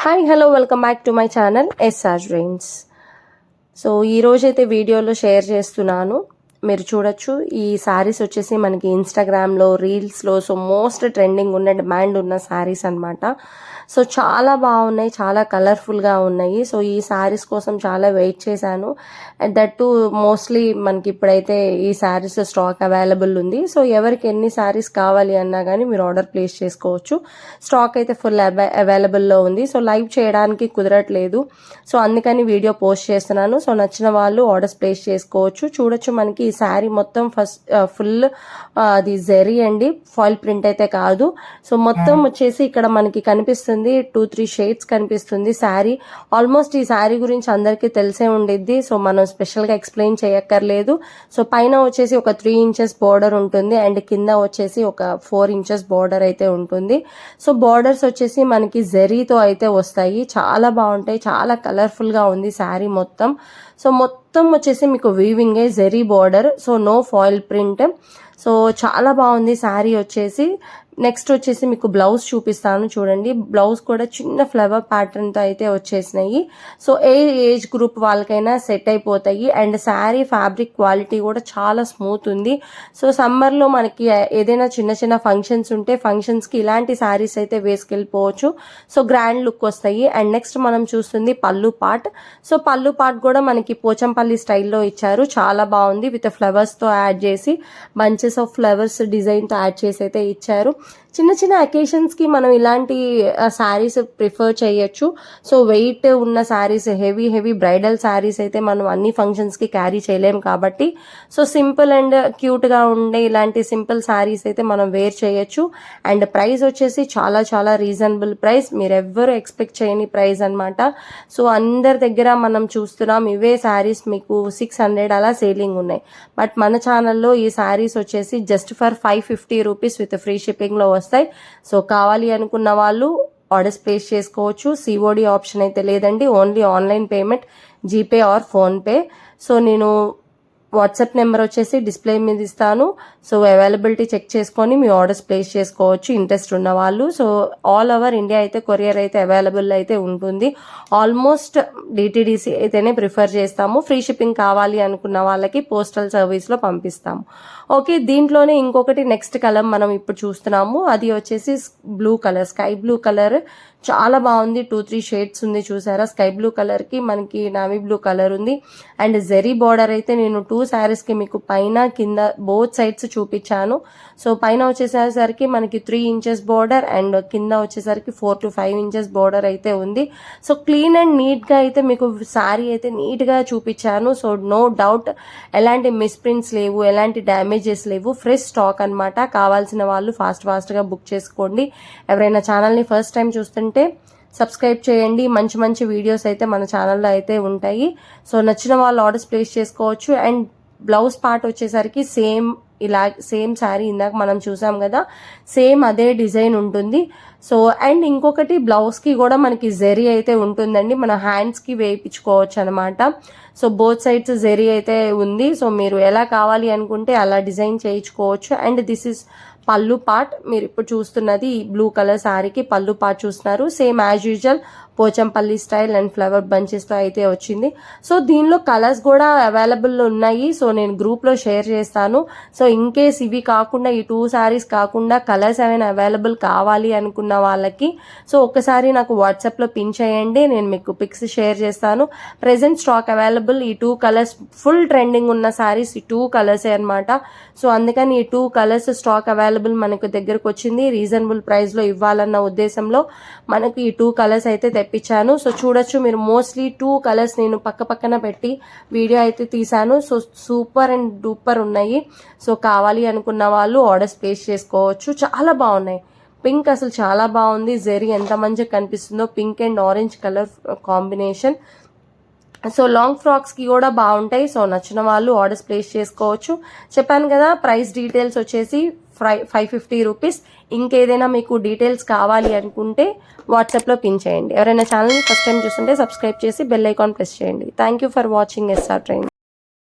Hi hello welcome back to my channel SR dreams. So ఈరోజైతే వీడియోలో share చేస్తున్నాను. మీరు చూడొచ్చు, ఈ శారీస్ వచ్చేసి మనకి ఇన్స్టాగ్రామ్లో రీల్స్లో మోస్ట్ ట్రెండింగ్ ఉన్న డిమాండ్ ఉన్న శారీస్ అనమాట. సో చాలా బాగున్నాయి, చాలా కలర్ఫుల్గా ఉన్నాయి. సో ఈ శారీస్ కోసం చాలా వెయిట్ చేశాను. దట్ టు మోస్ట్లీ మనకి ఇప్పుడైతే ఈ శారీస్ స్టాక్ అవైలబుల్ ఉంది. సో ఎవరికి ఎన్ని శారీస్ కావాలి అన్నా కానీ మీరు ఆర్డర్ ప్లేస్ చేసుకోవచ్చు. స్టాక్ అయితే ఫుల్ అవైలబుల్లో ఉంది. సో లైవ్ చేయడానికి కుదరట్లేదు, సో అందుకని వీడియో పోస్ట్ చేస్తున్నాను. సో నచ్చిన వాళ్ళు ఆర్డర్స్ ప్లేస్ చేసుకోవచ్చు. చూడొచ్చు, మనకి ఈ శారీ మొత్తం ఫుల్ అది జెరీ అండి, ఫాయిల్ ప్రింట్ అయితే కాదు. సో మొత్తం వచ్చేసి ఇక్కడ మనకి కనిపిస్తుంది 2-3 షేడ్స్ కనిపిస్తుంది శారీ. ఆల్మోస్ట్ ఈ శారీ గురించి అందరికీ తెలిసే ఉండిద్ది. సో మనం స్పెషల్గా ఎక్స్ప్లెయిన్ చేయక్కర్లేదు. సో పైన వచ్చేసి ఒక 3 ఇంచెస్ బార్డర్ ఉంటుంది అండ్ కింద వచ్చేసి ఒక 4 ఇంచెస్ బార్డర్ అయితే ఉంటుంది. సో బార్డర్స్ వచ్చేసి మనకి జెరీతో అయితే వస్తాయి. చాలా బాగుంటాయి, చాలా కలర్ఫుల్గా ఉంది శారీ మొత్తం. సో మొత్తం వచ్చేసి మీకు వీవింగే, zari border, so no foil print. So చాలా బాగుంది శారీ వచ్చేసి. నెక్స్ట్ వచ్చేసి మీకు బ్లౌజ్ చూపిస్తాను. చూడండి, బ్లౌజ్ కూడా చిన్న ఫ్లవర్ ప్యాటర్న్తో అయితే వచ్చేసినాయి. సో ఏజ్ గ్రూప్ వాళ్ళకైనా సెట్ అయిపోతాయి. అండ్ శారీ ఫ్యాబ్రిక్ క్వాలిటీ కూడా చాలా స్మూత్ ఉంది. సో సమ్మర్లో మనకి ఏదైనా చిన్న చిన్న ఫంక్షన్స్ ఉంటే ఫంక్షన్స్కి ఇలాంటి శారీస్ అయితే వేసుకెళ్ళిపోవచ్చు. సో గ్రాండ్ లుక్ వస్తాయి. అండ్ నెక్స్ట్ మనం చూస్తుంది పళ్ళు పార్ట్. సో పళ్ళు పార్ట్ కూడా మనకి పోచంపల్లి స్టైల్లో ఇచ్చారు. చాలా బాగుంది. విత్ ఫ్లవర్స్తో యాడ్ చేసి, బంచెస్ ఆఫ్ ఫ్లవర్స్ డిజైన్తో యాడ్ చేసి అయితే ఇచ్చారు. చిన్న చిన్న అకేషన్స్కి మనం ఇలాంటి శారీస్ ప్రిఫర్ చేయొచ్చు. సో వెయిట్ ఉన్న శారీస్, హెవీ బ్రైడల్ శారీస్ అయితే మనం అన్ని ఫంక్షన్స్కి క్యారీ చేయలేం కాబట్టి, సో సింపుల్ అండ్ క్యూట్గా ఉండే ఇలాంటి సింపుల్ శారీస్ అయితే మనం వేర్ చేయొచ్చు. అండ్ ప్రైస్ వచ్చేసి చాలా చాలా రీజనబుల్ ప్రైస్, మీరు ఎవ్వరు ఎక్స్పెక్ట్ చేయని ప్రైస్ అనమాట. సో అందరి దగ్గర మనం చూస్తున్నాం ఇవే శారీస్ మీకు 600 అలా సేలింగ్ ఉన్నాయి. బట్ మన ఛానల్లో ఈ శారీస్ వచ్చేసి just for 550 rupees with free షిప్పింగ్లో వస్తాయి. సో కావాలి అనుకున్న వాళ్ళు ఆర్డర్స్ ప్లేస్ చేసుకోవచ్చు. సిఓడి ఆప్షన్ అయితే లేదండి, only online payment, GPay or PhonePe. So నేను వాట్సాప్ నెంబర్ వచ్చేసి డిస్ప్లే మీద ఇస్తాను. సో అవైలబిలిటీ చెక్ చేసుకొని మీ ఆర్డర్స్ ప్లేస్ చేసుకోవచ్చు ఇంట్రెస్ట్ ఉన్న వాళ్ళు. సో ఆల్ ఓవర్ ఇండియా అయితే కొరియర్ అయితే అవైలబుల్ అయితే ఉంటుంది. ఆల్మోస్ట్ డిటిడిసి అయితేనే ప్రిఫర్ చేస్తాము. ఫ్రీ షిప్పింగ్ కావాలి అనుకున్న వాళ్ళకి పోస్టల్ సర్వీస్లో పంపిస్తాము. ఓకే, దీంట్లోనే ఇంకొకటి నెక్స్ట్ కలర్ మనం ఇప్పుడు చూస్తున్నాము. అది వచ్చేసి blue colour, sky blue colour. చాలా బాగుంది. 2-3 షేడ్స్ ఉంది చూసారా. స్కై బ్లూ కలర్కి మనకి నావీ బ్లూ కలర్ ఉంది. అండ్ జెరీ బార్డర్ అయితే నేను 2 శారీస్కి మీకు పైన కింద బోత్ సైడ్స్ చూపించాను. సో పైన వచ్చేసరికి మనకి 3 ఇంచెస్ బార్డర్ అండ్ కింద వచ్చేసరికి 4 to 5 ఇంచెస్ బార్డర్ అయితే ఉంది. సో క్లీన్ అండ్ నీట్గా అయితే మీకు శారీ అయితే నీట్గా చూపించాను. సో నో డౌట్ ఎలాంటి మిస్ప్రింట్స్ లేవు, ఎలాంటి డ్యామేజెస్ లేవు. ఫ్రెష్ స్టాక్ అనమాట. కావాల్సిన వాళ్ళు ఫాస్ట్గా బుక్ చేసుకోండి. ఎవరైనా ఛానల్ని ఫస్ట్ టైం చూస్తుంటే సబ్స్క్రైబ్ చేయండి. మంచి మంచి వీడియోస్ అయితే మన ఛానల్లో అయితే ఉంటాయి. సో నచ్చిన వాళ్ళు ఆర్డర్స్ ప్లేస్ చేసుకోవచ్చు. అండ్ బ్లౌజ్ పార్ట్ వచ్చేసరికి సేమ్ శారీ ఇందాక మనం చూసాం కదా, సేమ్ అదే డిజైన్ ఉంటుంది. సో అండ్ ఇంకొకటి బ్లౌజ్కి కూడా మనకి జెరీ అయితే ఉంటుందండి, మన హ్యాండ్స్కి వేయించుకోవచ్చు అనమాట. సో బోత్ సైడ్స్ జెరీ అయితే ఉంది. సో మీరు ఎలా కావాలి అనుకుంటే అలా డిజైన్ చేయించుకోవచ్చు. And this is pallu part. మీరు ఇప్పుడు చూస్తున్నది బ్లూ కలర్ శారీకి పళ్ళు పార్ట్ చూస్తున్నారు. Same as usual Pochampally style and flower బంచెస్తో అయితే వచ్చింది. సో దీనిలో కలర్స్ కూడా అవైలబుల్ ఉన్నాయి. సో నేను గ్రూప్లో షేర్ చేస్తాను. సో ఇన్ కేస్ ఇవి కాకుండా, ఈ 2 శారీస్ కాకుండా కలర్స్ ఏమైనా అవైలబుల్ కావాలి అనుకున్న వాళ్ళకి సో ఒకసారి నాకు వాట్సాప్లో పిన్ చేయండి, నేను మీకు పిక్స్ షేర్ చేస్తాను. Present stock available. ఈ 2 కలర్స్ ఫుల్ ట్రెండింగ్ ఉన్న శారీస్ ఈ 2 కలర్సే అనమాట. సో అందుకని ఈ 2 కలర్స్ స్టాక్ అవైలబుల్ మనకు దగ్గరకు వచ్చింది. రీజనబుల్ ప్రైస్లో ఇవ్వాలన్న ఉద్దేశంలో మనకు ఈ 2 కలర్స్ అయితే తెప్పించాను. సో చూడొచ్చు మీరు, మోస్ట్లీ 2 కలర్స్ నేను పక్కన పెట్టి వీడియో అయితే తీసాను. సో సూపర్ అండ్ డూపర్ ఉన్నాయి. సో కావాలి అనుకున్న వాళ్ళు ఆర్డర్స్ ప్లేస్ చేసుకోవచ్చు. చాలా బాగున్నాయి. పింక్ అసలు చాలా బాగుంది. జెరీ ఎంత మంచిగా కనిపిస్తుందో, pink and orange colour combination. So long ఫ్రాక్స్కి కూడా బాగుంటాయి. సో నచ్చిన వాళ్ళు ఆర్డర్స్ ప్లేస్ చేసుకోవచ్చు. చెప్పాను కదా, ప్రైస్ డీటెయిల్స్ వచ్చేసి 550 రూపీస్. ఇంకేదైనా మీకు డీటెయిల్స్ కావాలి అనుకుంటే వాట్సాప్లో పిన్ చేయండి. ఎవరైనా ఛానల్ని ఫస్ట్ టైం చూస్తుంటే సబ్స్క్రైబ్ చేసి బెల్ ఐకాన్ ప్రెస్ చేయండి. Thank you for watching SR train.